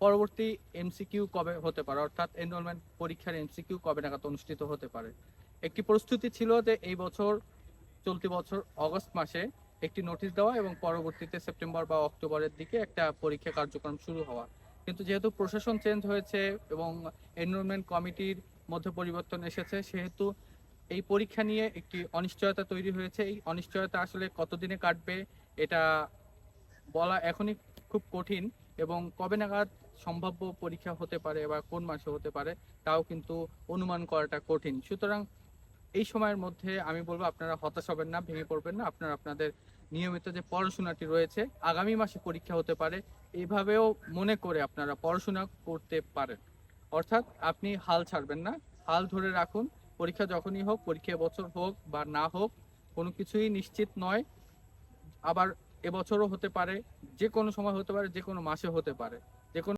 পরবর্তী এমসিকিউ কবে হতে পারে, অর্থাৎ এনরোলমেন্ট পরীক্ষার এমসিকিউ কবে নাগাদ অনুষ্ঠিত হতে পারে। একটি প্রস্তুতি ছিল যে এই বছর, চলতি বছর অগস্ট মাসে একটি নোটিশ দেওয়া এবং পরবর্তীতে সেপ্টেম্বর বা অক্টোবরের দিকে একটা পরীক্ষা কার্যক্রম শুরু হওয়া। কিন্তু যেহেতু প্রশাসন চেঞ্জ হয়েছে এবং এনরোলমেন্ট কমিটির মধ্যে পরিবর্তন এসেছে, সেহেতু এই পরীক্ষা নিয়ে একটি অনিশ্চয়তা তৈরি হয়েছে। এই অনিশ্চয়তা আসলে কতদিনে কাটবে এটা বলা এখনই খুব কঠিন, এবং কবে নাগাদ সম্ভাব্য পরীক্ষা হতে পারে বা কোন মাসে হতে পারে তাও কিন্তু অনুমান করাটা কঠিন। সুতরাং এই সময়ের মধ্যে আমি বলবো আপনারা হতাশ হবেন না, ভেঙে পড়বেন না। আপনারা আপনাদের নিয়মিত যে পড়াশোনাটি রয়েছে, আগামী মাসে পরীক্ষা হতে পারে এইভাবেও মনে করে আপনারা পড়াশোনা করতে পারেন। অর্থাৎ আপনি হাল ছাড়বেন না, হাল ধরে রাখুন। পরীক্ষা যখনই হোক, পরীক্ষা এবছর হোক বা না হোক, কোনো কিছুই নিশ্চিত নয়। আবার এবছরও হতে পারে, যে কোনো সময় হতে পারে, যে কোনো মাসে হতে পারে।